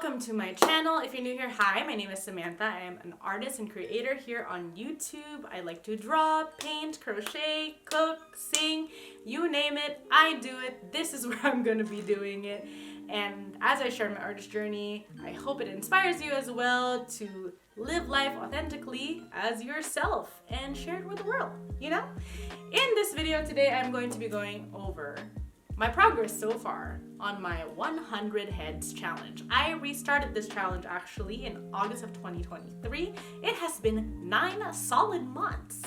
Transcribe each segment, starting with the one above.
welcome to my channel. If you're new here, hi, my name is Samantha. I am an artist and creator here on YouTube. I like to draw, paint, crochet, cook, sing, you name it, I do it. This is where I'm going to be doing it. And as I share my artist journey, I hope it inspires you as well to live life authentically as yourself and share it with the world, you know? In this video today, I'm going to be going over my progress so far on my 100 heads challenge. I restarted this challenge actually in August of 2023. It has been 9 solid months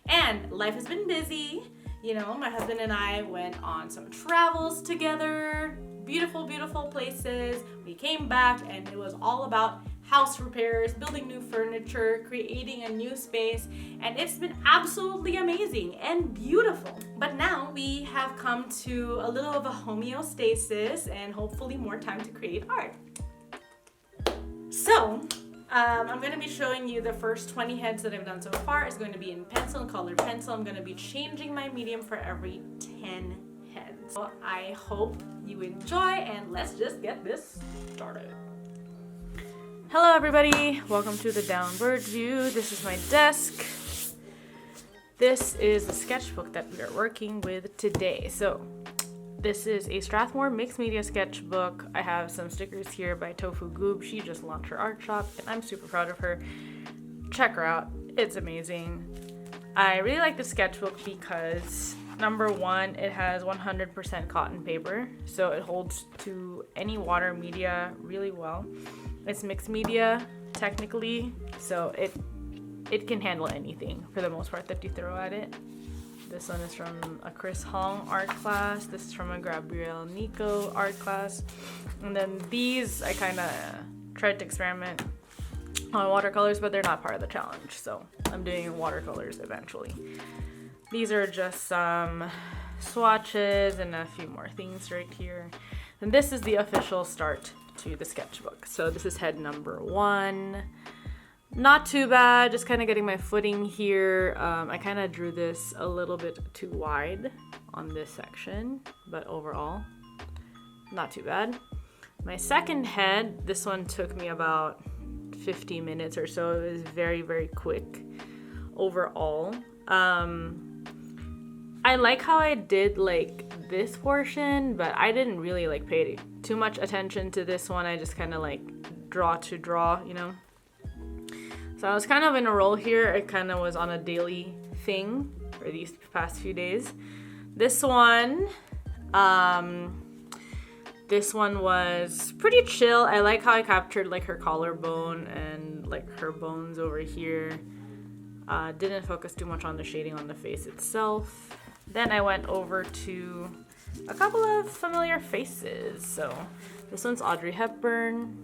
and life has been busy. You know, my husband and I went on some travels together, beautiful, beautiful places. We came back and it was all about house repairs, building new furniture, creating a new space, and it's been absolutely amazing and beautiful. But now we have come to a little of a homeostasis and hopefully more time to create art. So, I'm going to be showing you the first 20 heads that I've done so far. It's going to be in pencil and colored pencil. I'm going to be changing my medium for every 10 heads. So I hope you enjoy and let's just get this started. Hello everybody, welcome to the downward view. This is my desk. This is the sketchbook that we are working with today. So this is a Strathmore mixed media sketchbook. I have some stickers here by Tofu Goob. She just launched her art shop and I'm super proud of her. Check her out, it's amazing. I really like the sketchbook because number one, it has 100% cotton paper, so it holds to any water media really well. It's mixed media technically, so it can handle anything for the most part that you throw at it. This one is from a Chris Hong art class. This is from a Gabrielle Nico art class. And then these, I kind of tried to experiment on watercolors, but they're not part of the challenge, so I'm doing watercolors eventually. These are just some swatches and a few more things right here. And this is the official start to the sketchbook. So this is head number 1. Not too bad, just kind of getting my footing here. I kind of drew this a little bit too wide on this section, but overall, not too bad. My second head, this one took me about 50 minutes or so. It was very, very quick overall. I like how I did like this portion, but I didn't really like pay too much attention to this one. I just kind of like draw to draw, you know. So I was kind of in a roll here. It kind of was on a daily thing for these past few days. This one was pretty chill. I like how I captured like her collarbone and like her bones over here. Didn't focus too much on the shading on the face itself. Then I went over to a couple of familiar faces. So this one's Audrey Hepburn.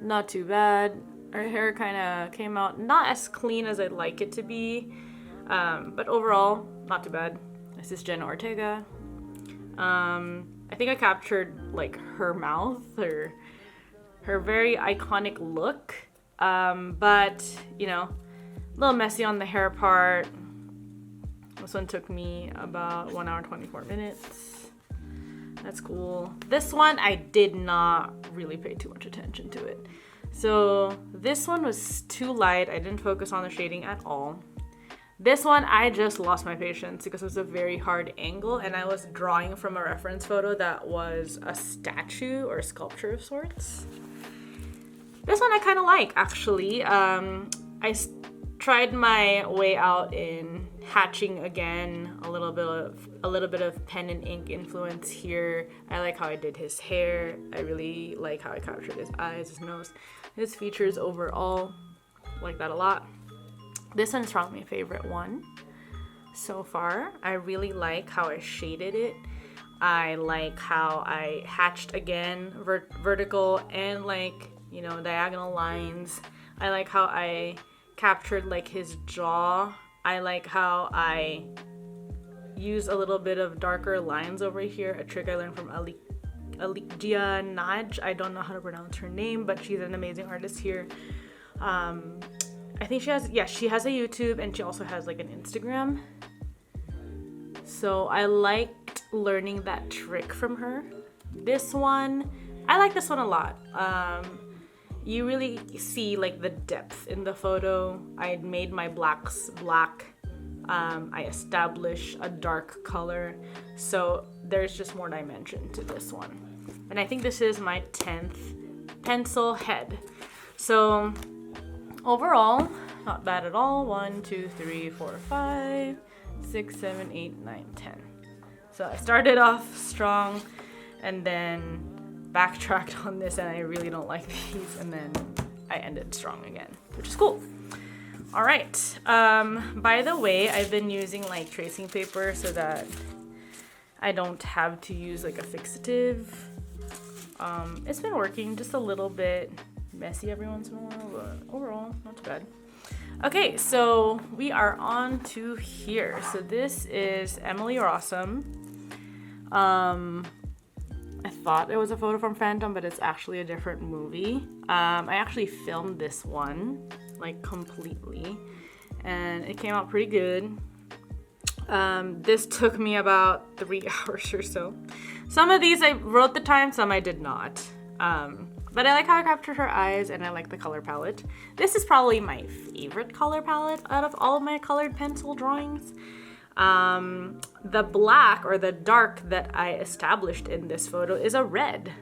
Not too bad. Her hair kind of came out not as clean as I'd like it to be, but overall, not too bad. This is Jenna Ortega. I think I captured like her mouth, her very iconic look, but you know, a little messy on the hair part. This one took me about 1 hour 24 minutes. That's cool. This one I did not really pay too much attention to it. So this one was too light. I didn't focus on the shading at all. This one I just lost my patience because it was a very hard angle and I was drawing from a reference photo that was a statue or a sculpture of sorts. This one I kind of like actually. I tried my way out in hatching again, a little bit of pen and ink influence here. I like how I did his hair. I really like how I captured his eyes, his nose, his features overall. Like that a lot. This one's probably my favorite one so far. I really like how I shaded it. I like how I hatched again, vertical and like, you know, diagonal lines. I like how I captured like his jaw. I like how I use a little bit of darker lines over here, a trick I learned from Alicia Naj. I don't know how to pronounce her name, but she's an amazing artist here. I think she has a YouTube and she also has like an Instagram. So I liked learning that trick from her. This one, I like this one a lot. You really see like the depth in the photo. I made my blacks black. I established a dark color, so there's just more dimension to this one. And I think this is my 10th pencil head. So overall, not bad at all. 1, 2, 3, 4, 5, 6, 7, 8, 9, 10. So I started off strong and then backtracked on this, and I really don't like these, and then I ended strong again, which is cool. All right. By the way, I've been using like tracing paper so that I don't have to use like a fixative. It's been working, just a little bit messy every once in a while, but overall, not too bad. Okay, so we are on to here. So this is Emily Rossum. I thought it was a photo from Phantom, but it's actually a different movie. I actually filmed this one like completely, and it came out pretty good. This took me about 3 hours or so. Some of these I wrote the time, some I did not. But I like how I captured her eyes, and I like the color palette. This is probably my favorite color palette out of all of my colored pencil drawings. The black or the dark that I established in this photo is a red.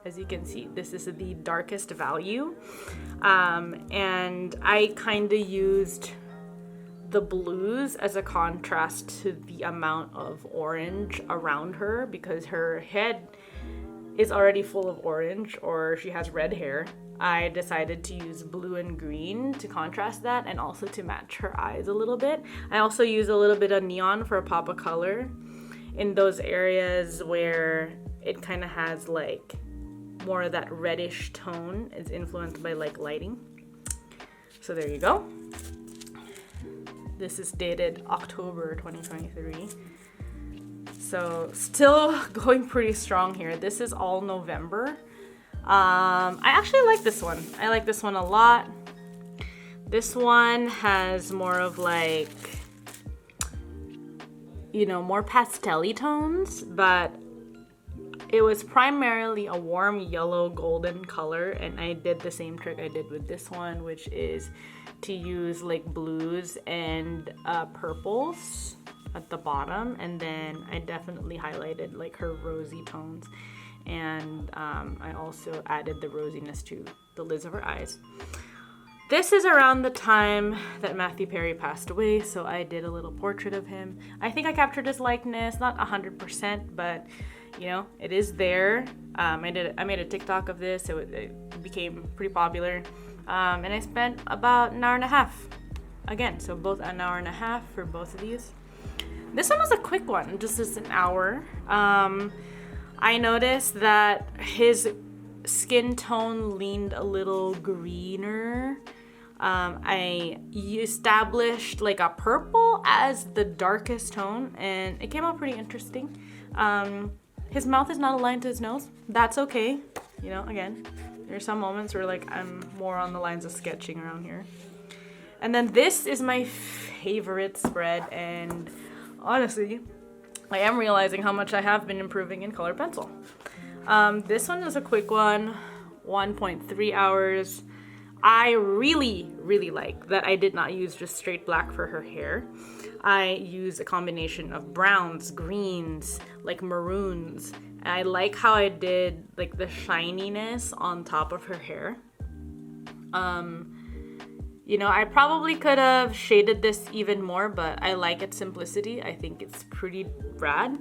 As you can see, this is the darkest value. And I kind of used the blues as a contrast to the amount of orange around her, because her head is already full of orange, or she has red hair. I decided to use blue and green to contrast that, and also to match her eyes a little bit. I also use a little bit of neon for a pop of color in those areas where it kind of has like more of that reddish tone. It's influenced by like lighting. So there you go. This is dated October 2023. So still going pretty strong here. This is all November. I actually like this one. I like this one a lot. This one has more of like, you know, more pastel-y tones, but it was primarily a warm yellow golden color, and I did the same trick I did with this one, which is to use like blues and purples at the bottom, and then I definitely highlighted like her rosy tones, and I also added the rosiness to the lids of her eyes. This is around the time that Matthew Perry passed away, so I did a little portrait of him. I think I captured his likeness, not 100%, but you know, it is there. I made a TikTok of this, so it became pretty popular, and I spent about an hour and a half. Again, so both an hour and a half for both of these. This one was a quick one, just an hour. I noticed that his skin tone leaned a little greener. I established like a purple as the darkest tone, and it came out pretty interesting. His mouth is not aligned to his nose. That's okay. You know, again, there's some moments where like I'm more on the lines of sketching around here. And then this is my favorite spread, and honestly, I am realizing how much I have been improving in colored pencil. This one is a quick one, 1.3 hours. I really like that I did not use just straight black for her hair. I used a combination of browns, greens, like maroons. And I like how I did like the shininess on top of her hair. You know, I probably could have shaded this even more, but I like its simplicity. I think it's pretty rad.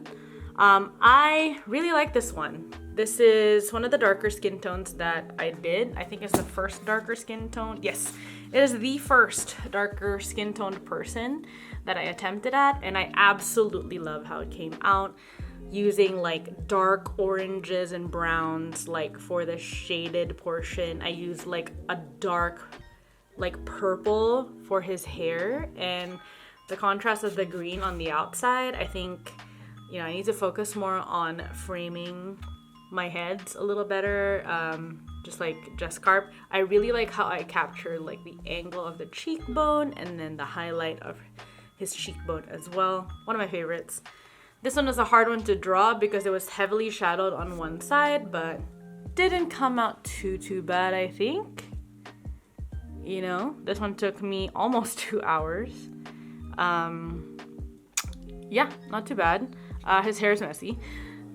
I really like this one. This is one of the darker skin tones that I did. I think it's the first darker skin tone. Yes, it is the first darker skin toned person that I attempted at, and I absolutely love how it came out. Using like dark oranges and browns, like for the shaded portion, I used like a dark like purple for his hair, and the contrast of the green on the outside. I think, you know, I need to focus more on framing my heads a little better, just like Jess Carp. I really like how I captured like the angle of the cheekbone and then the highlight of his cheekbone as well. One of my favorites. This one was a hard one to draw because it was heavily shadowed on one side, but didn't come out too bad, I think. You know, this one took me almost 2 hours. Yeah, not too bad. His hair is messy.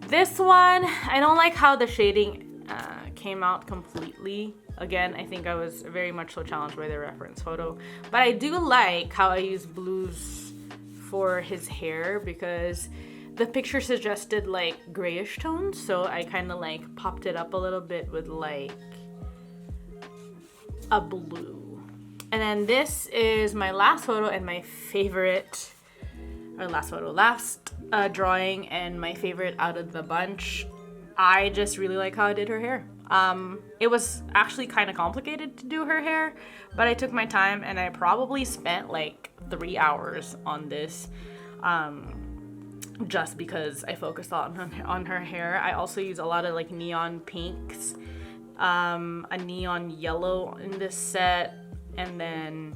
This one, I don't like how the shading came out completely. Again, I think I was very much so challenged by the reference photo. But I do like how I used blues for his hair because the picture suggested like grayish tones. So I kind of like popped it up a little bit with like a blue. And then this is my last photo and my favorite, or last drawing and my favorite out of the bunch. I just really like how I did her hair. It was actually kind of complicated to do her hair, but I took my time and I probably spent like 3 hours on this, just because I focused on her hair. I also use a lot of like neon pinks, a neon yellow in this set, and then,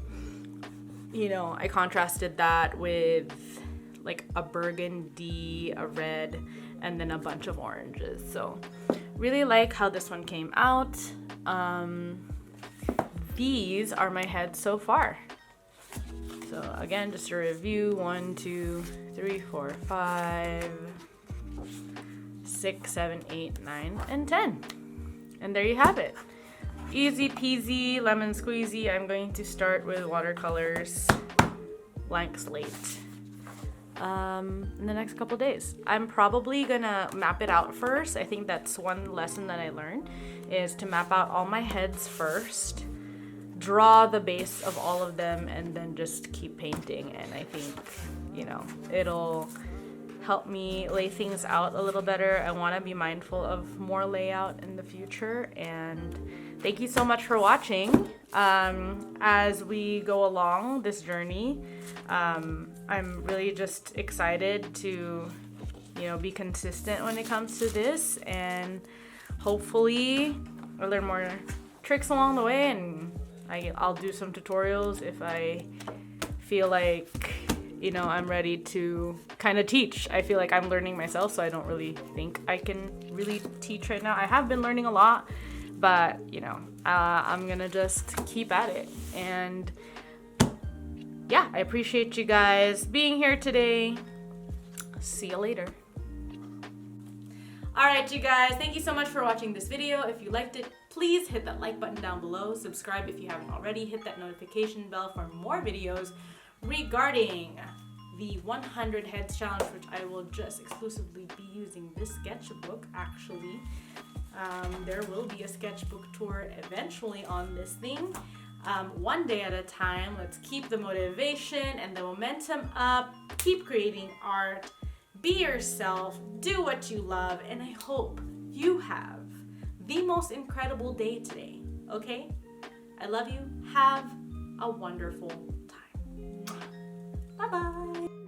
you know, I contrasted that with like a burgundy, a red, and then a bunch of oranges. So really like how this one came out. These are my heads so far. So again, just a review: 1, 2, 3, 4, 5, 6, 7, 8, 9, and 10. And there you have it. Easy peasy, lemon squeezy. I'm going to start with watercolors, blank slate, in the next couple days. I'm probably gonna map it out first. I think that's one lesson that I learned, is to map out all my heads first, draw the base of all of them, and then just keep painting. And I think, you know, it'll help me lay things out a little better. I want to be mindful of more layout in the future. And thank you so much for watching. As we go along this journey, I'm really just excited to, you know, be consistent when it comes to this, and hopefully I'll learn more tricks along the way, and I'll do some tutorials if I feel like, you know, I'm ready to kind of teach. I feel like I'm learning myself, so I don't really think I can really teach right now. I have been learning a lot, but, you know, I'm gonna just keep at it. And yeah, I appreciate you guys being here today. See you later. Alright, you guys, thank you so much for watching this video. If you liked it, please hit that like button down below. Subscribe if you haven't already. Hit that notification bell for more videos regarding the 100 Heads Challenge, which I will just exclusively be using this sketchbook, actually. There will be a sketchbook tour eventually on this thing. One day at a time. Let's keep the motivation and the momentum up. Keep creating art. Be yourself. Do what you love. And I hope you have the most incredible day today. Okay? I love you. Have a wonderful time. Bye-bye.